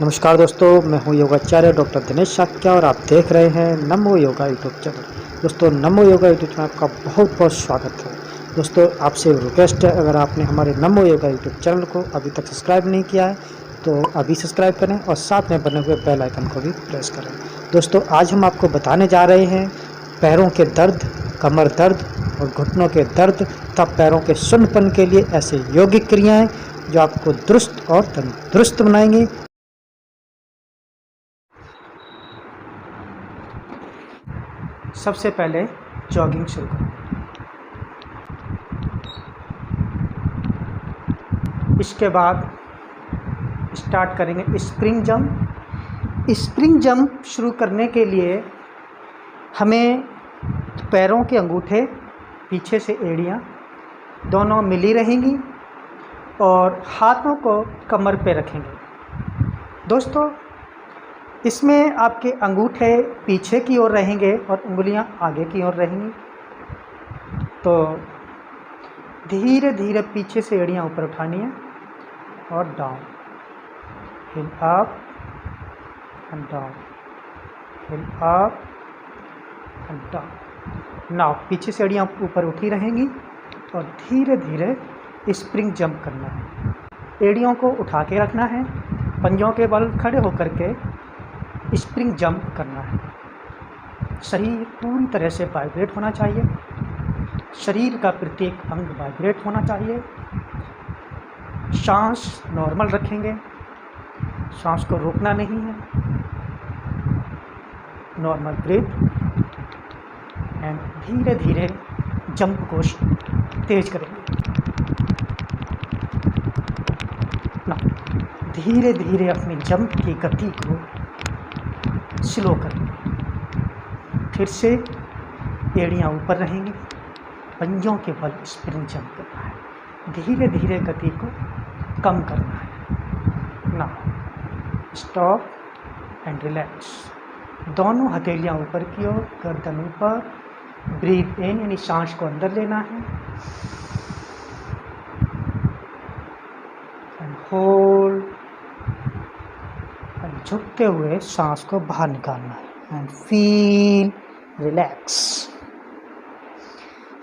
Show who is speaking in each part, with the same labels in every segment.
Speaker 1: नमस्कार दोस्तों, मैं हूं योगाचार्य डॉक्टर दिनेश शाक्या और आप देख रहे हैं नमो योगा यूट्यूब चैनल। दोस्तों, नमो योगा यूट्यूब चैनल आपका बहुत बहुत स्वागत है। दोस्तों, आपसे रिक्वेस्ट है, अगर आपने हमारे नमो योगा यूट्यूब चैनल को अभी तक सब्सक्राइब नहीं किया है तो अभी सब्सक्राइब करें और साथ में बने हुए बेल आइकन को भी प्रेस करें। दोस्तों, आज हम आपको बताने जा रहे हैं पैरों के दर्द, कमर दर्द और घुटनों के दर्द तथा पैरों के सुन्नपन के लिए ऐसे योगिक क्रियाएँ जो आपको दुरुस्त और तंदुरुस्त बनाएंगी। सबसे पहले जॉगिंग शुरू करें। इसके बाद स्टार्ट करेंगे स्प्रिंग जंप। स्प्रिंग जंप शुरू करने के लिए हमें पैरों के अंगूठे, पीछे से एड़ियाँ दोनों मिली रहेंगी और हाथों को कमर पे रखेंगे। दोस्तों, इसमें आपके अंगूठे पीछे की ओर रहेंगे और उंगलियां आगे की ओर रहेंगी। तो धीरे धीरे पीछे से एड़ियां ऊपर उठानी है और down, hill up and down, hill up and down. Now पीछे से एड़ियां ऊपर उठी रहेंगी और धीरे धीरे स्प्रिंग जंप करना है। एड़ियों को उठा के रखना है, पंजों के बल खड़े होकर के स्प्रिंग जंप करना है। शरीर पूरी तरह से वाइब्रेट होना चाहिए, शरीर का प्रत्येक अंग वाइब्रेट होना चाहिए। सांस नॉर्मल रखेंगे, सांस को रोकना नहीं है। नॉर्मल ब्रीथ एंड धीरे धीरे जंप को तेज करेंगे। धीरे धीरे अपनी जंप की गति को स्लो करें। फिर से एड़ियाँ ऊपर रहेंगी, पंजों के बल स्प्रिंग जंप करना है। धीरे धीरे गति को कम करना है। Now stop and relax. दोनों हथेलियाँ ऊपर की ओर, गर्दन ऊपर। ब्रीथ इन, यानी सांस को अंदर लेना है एंड होल्ड, झुकते हुए सांस को बाहर निकालना है एंड फील रिलैक्स।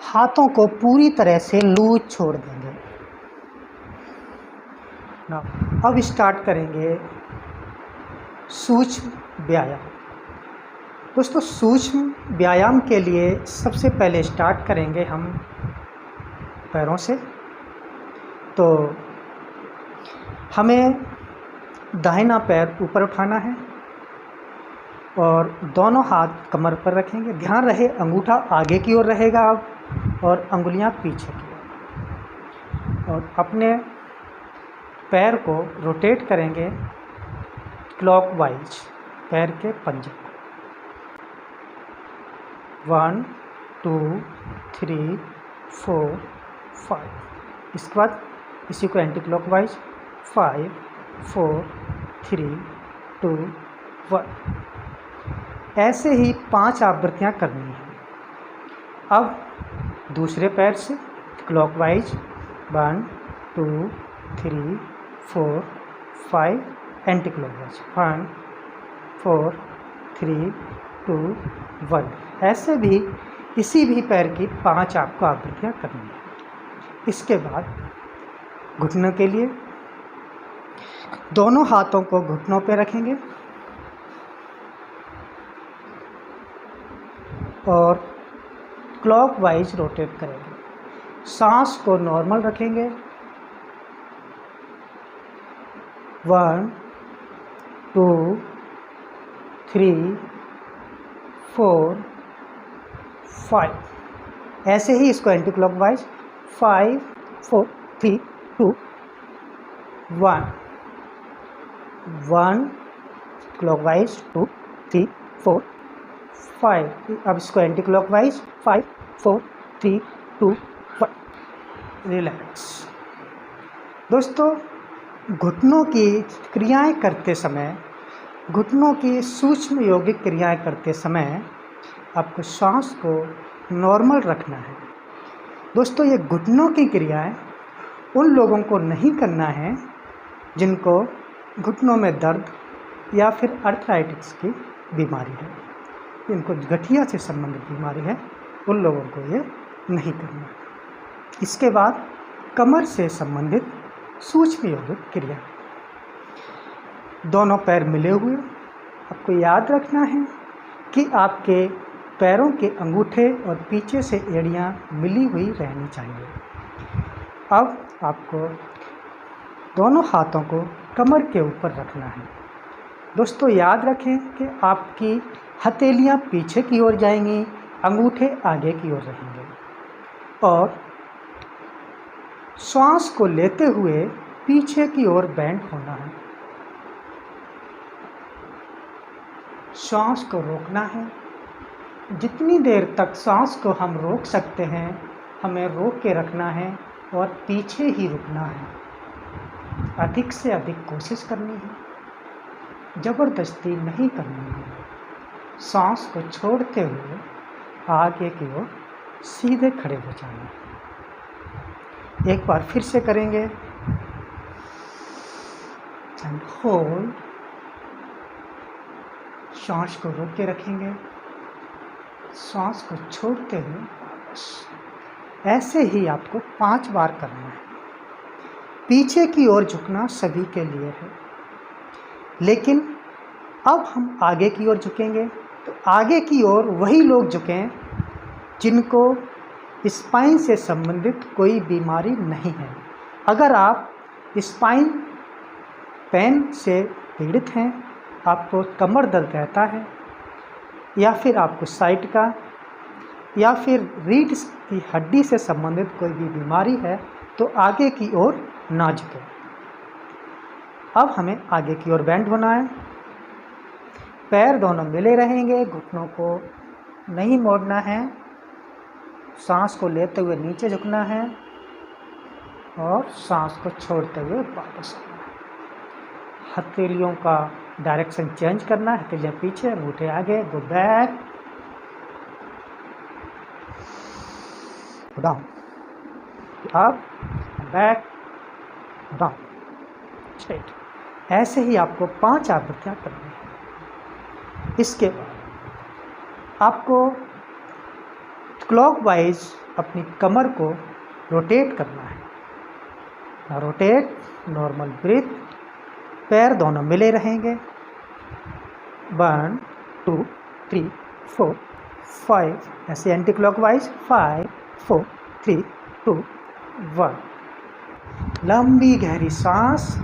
Speaker 1: हाथों को पूरी तरह से लूज छोड़ देंगे। अब स्टार्ट करेंगे सूक्ष्म व्यायाम। दोस्तों, सूक्ष्म व्यायाम के लिए सबसे पहले स्टार्ट करेंगे हम पैरों से। तो हमें दाहिना पैर ऊपर उठाना है और दोनों हाथ कमर पर रखेंगे। ध्यान रहे अंगूठा आगे की ओर रहेगा अब और अंगुलियां पीछे की ओर। और अपने पैर को रोटेट करेंगे क्लॉकवाइज, पैर के पंजे। 1 2 3 4 5। इसके बाद इसी को एंटी क्लॉकवाइज 5 4 3 2 1। ऐसे ही 5 आवृत्तियाँ करनी है। अब दूसरे पैर से क्लॉकवाइज 1 2 3 4 5, एंटी क्लॉकवाइज 1 4 3 2 1। ऐसे भी किसी भी पैर की 5 आपको आवृत्तियाँ करनी है। इसके बाद घुटनों के लिए दोनों हाथों को घुटनों पे रखेंगे और क्लॉकवाइज रोटेट करेंगे। सांस को नॉर्मल रखेंगे। 1 2 3 4 5। ऐसे ही इसको एंटी क्लॉकवाइज 5 4 3 2 1 1 क्लॉकवाइज 2 3 4 5। अब इसको एंटी क्लॉकवाइज 5 4 3 2 1। रिलैक्स। दोस्तों, घुटनों की क्रियाएं करते समय, घुटनों की सूक्ष्म यौगिक क्रियाएं करते समय आपको सांस को नॉर्मल रखना है। दोस्तों, ये घुटनों की क्रियाएं उन लोगों को नहीं करना है जिनको घुटनों में दर्द या फिर अर्थराइटिस की बीमारी है, इनको गठिया से संबंधित बीमारी है, उन लोगों को ये नहीं करना। इसके बाद कमर से संबंधित सूक्ष्म योगिक क्रिया। दोनों पैर मिले हुए, आपको याद रखना है कि आपके पैरों के अंगूठे और पीछे से एड़ियाँ मिली हुई रहनी चाहिए। अब आपको दोनों हाथों को कमर के ऊपर रखना है। दोस्तों याद रखें कि आपकी हथेलियाँ पीछे की ओर जाएंगी, अंगूठे आगे की ओर रहेंगे और श्वास को लेते हुए पीछे की ओर बेंड होना है। श्वास को रोकना है। जितनी देर तक सांस को हम रोक सकते हैं हमें रोक के रखना है और पीछे ही रुकना है। अधिक से अधिक कोशिश करनी है, ज़बरदस्ती नहीं करनी है। सांस को छोड़ते हुए आगे की ओर सीधे खड़े हो जाना। एक बार फिर से करेंगे एंड होल्ड। सांस को रोक के रखेंगे, सांस को छोड़ते हुए वापस। ऐसे ही आपको 5 बार करना है। पीछे की ओर झुकना सभी के लिए है, लेकिन अब हम आगे की ओर झुकेंगे तो आगे की ओर वही लोग झुकें जिनको स्पाइन से संबंधित कोई बीमारी नहीं है। अगर आप स्पाइन पेन से पीड़ित हैं, आपको कमर दर्द रहता है या फिर आपको साइट का या फिर रीढ़ की हड्डी से संबंधित कोई भी बीमारी है तो आगे की ओर ना झुकें। अब हमें आगे की ओर बेंड होना है। पैर दोनों मिले रहेंगे, घुटनों को नहीं मोड़ना है। सांस को लेते हुए नीचे झुकना है और सांस को छोड़ते हुए वापस आना है। हथेलियों का डायरेक्शन चेंज करना है। हथेलियाँ पीछे, अंगूठे आगे। Go back, down, up, back, down, straight. ऐसे ही आपको 5 आवृत्तियाँ करनी है। इसके बाद आपको क्लॉकवाइज अपनी कमर को रोटेट करना है। Rotate, normal breath. पैर दोनों मिले रहेंगे। 1 2 3 4 5, ऐसे एंटी क्लॉकवाइज। 5 4 3 2 1। लंबी गहरी सांस